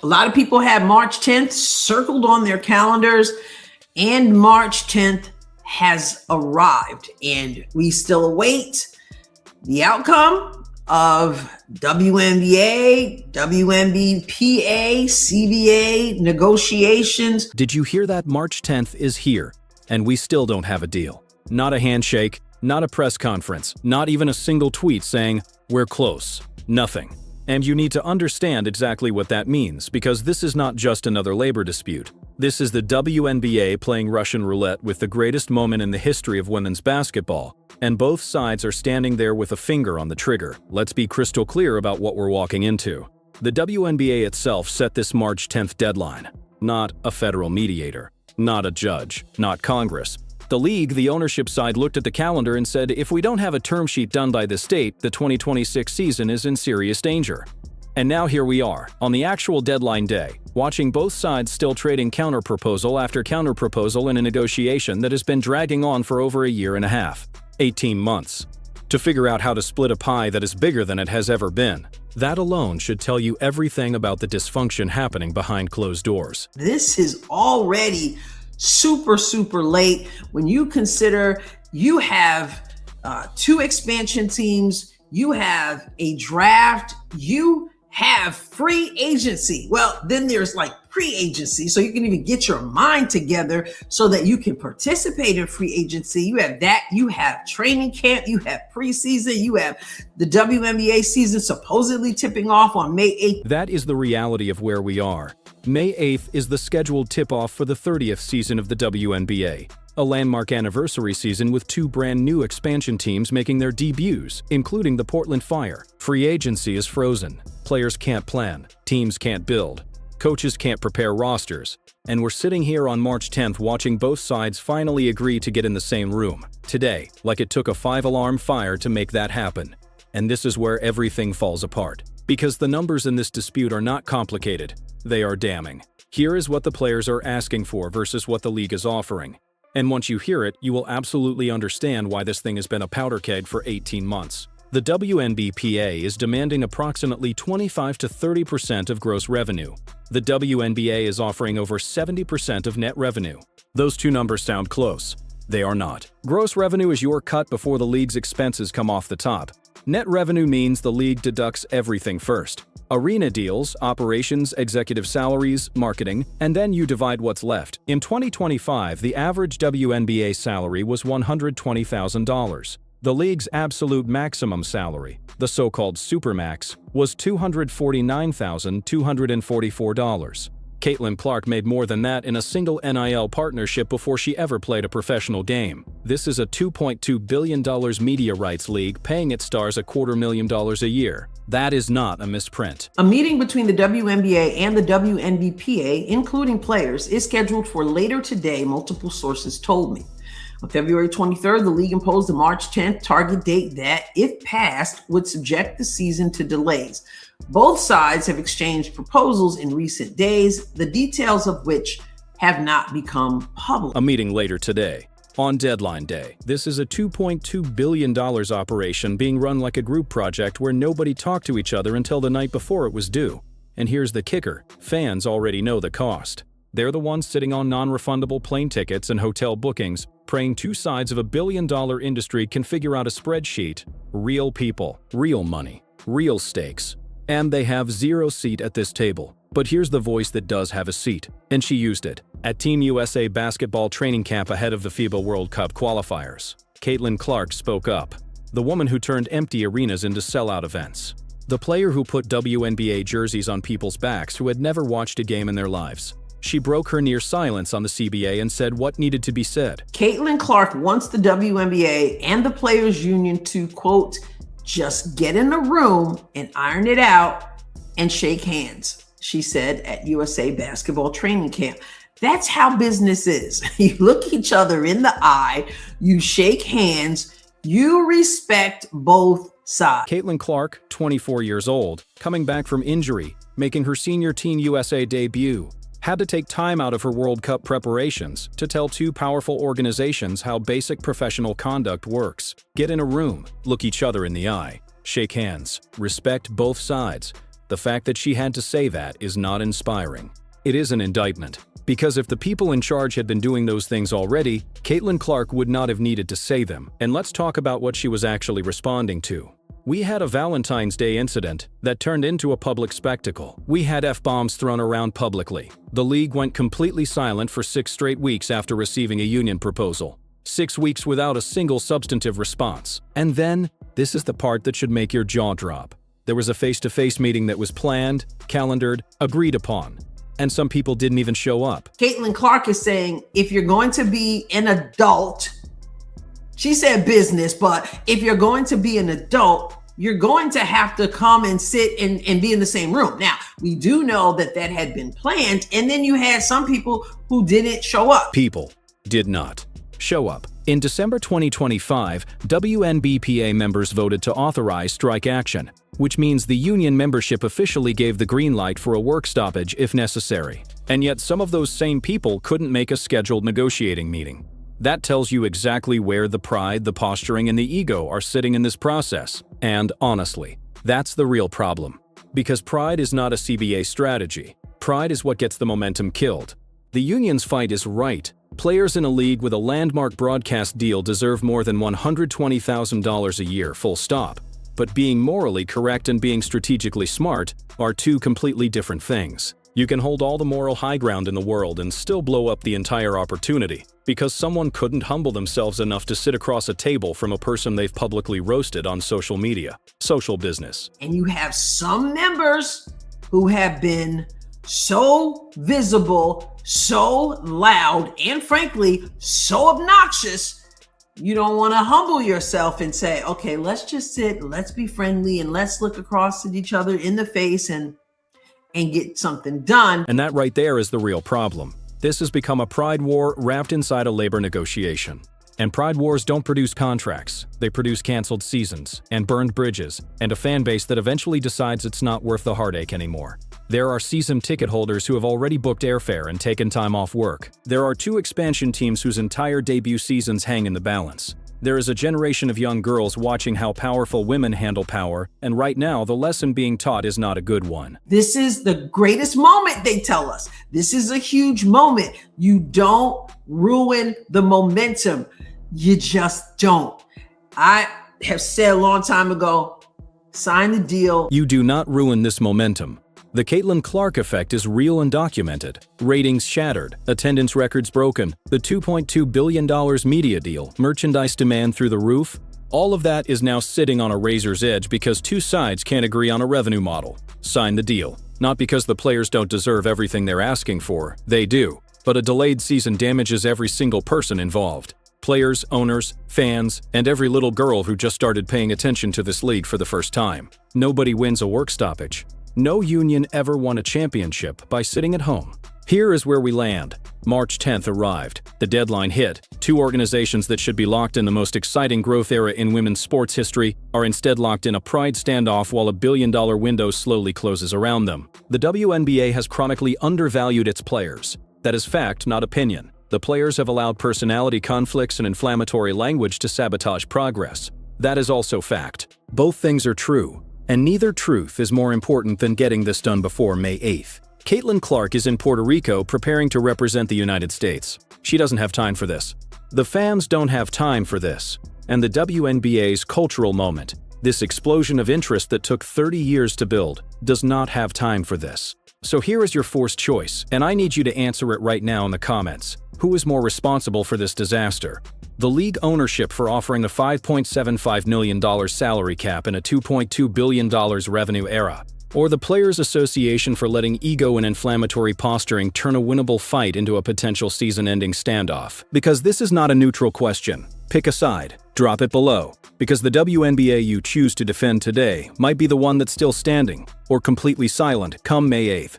A lot of people had March 10th circled on their calendars, and March 10th has arrived, and we still await the outcome of WNBA, WNBPA, CBA negotiations. Did you hear that? March 10th is here, and we still don't have a deal. Not a handshake, not a press conference, not even a single tweet saying, "We're close." Nothing. And you need to understand exactly what that means, because this is not just another labor dispute. This is the WNBA playing Russian roulette with the greatest moment in the history of women's basketball, and both sides are standing there with a finger on the trigger. Let's be crystal clear about what we're walking into. The WNBA itself set this March 10th deadline. Not a federal mediator, not a judge, not Congress. The league, the ownership side, looked at the calendar and said, if we don't have a term sheet done by this date, the 2026 season is in serious danger. And now here we are, on the actual deadline day, watching both sides still trading counterproposal after counterproposal in a negotiation that has been dragging on for over a year and a half, 18 months, to figure out how to split a pie that is bigger than it has ever been. That alone should tell you everything about the dysfunction happening behind closed doors. This is already super late when you consider you have two expansion teams, you have a draft, you have free agency. Well, then there's like pre-agency, so you can even get your mind together so that you can participate in free agency. You have that, you have training camp, you have preseason, you have the WNBA season supposedly tipping off on May 8th. That is the reality of where we are. May 8th is the scheduled tip-off for the 30th season of the WNBA, a landmark anniversary season with two brand new expansion teams making their debuts, including the Portland Fire. Free agency is frozen. Players can't plan, teams can't build, coaches can't prepare rosters, and we're sitting here on March 10th watching both sides finally agree to get in the same room. Today, like it took a 5-alarm fire to make that happen. And this is where everything falls apart. Because the numbers in this dispute are not complicated, they are damning. Here is what the players are asking for versus what the league is offering. And once you hear it, you will absolutely understand why this thing has been a powder keg for 18 months. The WNBPA is demanding approximately 25 to 30% of gross revenue. The WNBA is offering over 70% of net revenue. Those two numbers sound close. They are not. Gross revenue is your cut before the league's expenses come off the top. Net revenue means the league deducts everything first. Arena deals, operations, executive salaries, marketing, and then you divide what's left. In 2025, the average WNBA salary was $120,000. The league's absolute maximum salary, the so-called Supermax, was $249,244. Caitlin Clark made more than that in a single NIL partnership before she ever played a professional game. This is a $2.2 billion media rights league paying its stars $250,000 a year. That is not a misprint. A meeting between the WNBA and the WNBPA, including players, is scheduled for later today, multiple sources told me. On February 23rd, the league imposed a March 10th target date that, if passed, would subject the season to delays. Both sides have exchanged proposals in recent days, the details of which have not become public. A meeting later today. On deadline day, this is a $2.2 billion operation being run like a group project where nobody talked to each other until the night before it was due. And here's the kicker, fans already know the cost. They're the ones sitting on non-refundable plane tickets and hotel bookings, praying two sides of a billion-dollar industry can figure out a spreadsheet. Real people, real money, real stakes. And they have zero seat at this table. But here's the voice that does have a seat, and she used it. At Team USA basketball training camp ahead of the FIBA World Cup qualifiers, Caitlin Clark spoke up. The woman who turned empty arenas into sellout events. The player who put WNBA jerseys on people's backs who had never watched a game in their lives. She broke her near silence on the CBA and said what needed to be said. Caitlin Clark wants the WNBA and the Players Union to, quote, just get in the room and iron it out and shake hands, she said at USA basketball training camp. That's how business is. You look each other in the eye, you shake hands, you respect both sides. Caitlin Clark, 24 years old, coming back from injury, making her senior Team USA debut, had to take time out of her World Cup preparations to tell two powerful organizations how basic professional conduct works. Get in a room, look each other in the eye, shake hands, respect both sides. The fact that she had to say that is not inspiring. It is an indictment. Because if the people in charge had been doing those things already, Caitlin Clark would not have needed to say them. And let's talk about what she was actually responding to. We had a Valentine's Day incident that turned into a public spectacle. We had F-bombs thrown around publicly. The league went completely silent for 6 straight weeks after receiving a union proposal. 6 weeks without a single substantive response. And then, this is the part that should make your jaw drop. There was a face-to-face meeting that was planned, calendared, agreed upon. And some people didn't even show up. Caitlin Clark is saying, if you're going to be an adult, she said business, but if you're going to be an adult, you're going to have to come and sit and be in the same room. Now, we do know that that had been planned, and then you had some people who didn't show up. People did not show up. In December 2025, WNBPA members voted to authorize strike action, which means the union membership officially gave the green light for a work stoppage if necessary. And yet some of those same people couldn't make a scheduled negotiating meeting. That tells you exactly where the pride, the posturing, and the ego are sitting in this process. And honestly, that's the real problem. Because pride is not a CBA strategy. Pride is what gets the momentum killed. The union's fight is right. Players in a league with a landmark broadcast deal deserve more than $120,000 a year, full stop. But being morally correct and being strategically smart are two completely different things. You can hold all the moral high ground in the world and still blow up the entire opportunity because someone couldn't humble themselves enough to sit across a table from a person they've publicly roasted on social media. Social business. And you have some members who have been so visible, so loud, and frankly, so obnoxious, you don't want to humble yourself and say, okay, let's just sit, let's be friendly, and let's look across at each other in the face and get something done. And that right there is the real problem. This has become a pride war wrapped inside a labor negotiation. And pride wars don't produce contracts. They produce canceled seasons and burned bridges and a fan base that eventually decides it's not worth the heartache anymore. There are season ticket holders who have already booked airfare and taken time off work. There are 2 expansion teams whose entire debut seasons hang in the balance. There is a generation of young girls watching how powerful women handle power, and right now the lesson being taught is not a good one. This is the greatest moment, they tell us. This is a huge moment. You don't ruin the momentum. You just don't. I have said a long time ago, sign the deal. You do not ruin this momentum. The Caitlin Clark effect is real and documented. Ratings shattered, attendance records broken, the $2.2 billion media deal, merchandise demand through the roof. All of that is now sitting on a razor's edge because 2 sides can't agree on a revenue model. Sign the deal. Not because the players don't deserve everything they're asking for, they do. But a delayed season damages every single person involved. Players, owners, fans, and every little girl who just started paying attention to this league for the first time. Nobody wins a work stoppage. No union ever won a championship by sitting at home. Here is where we land. March 10th arrived. The deadline hit. 2 organizations that should be locked in the most exciting growth era in women's sports history are instead locked in a pride standoff while a billion-dollar window slowly closes around them. The WNBA has chronically undervalued its players. That is fact, not opinion. The players have allowed personality conflicts and inflammatory language to sabotage progress. That is also fact. Both things are true. And neither truth is more important than getting this done before May 8th. Caitlin Clark is in Puerto Rico preparing to represent the United States. She doesn't have time for this. The fans don't have time for this. And the WNBA's cultural moment, this explosion of interest that took 30 years to build, does not have time for this. So here is your forced choice, and I need you to answer it right now in the comments. Who is more responsible for this disaster? The league ownership for offering a $5.75 million salary cap in a $2.2 billion revenue era? Or the Players Association for letting ego and inflammatory posturing turn a winnable fight into a potential season-ending standoff? Because this is not a neutral question. Pick a side. Drop it below. Because the WNBA you choose to defend today might be the one that's still standing, or completely silent come May 8th.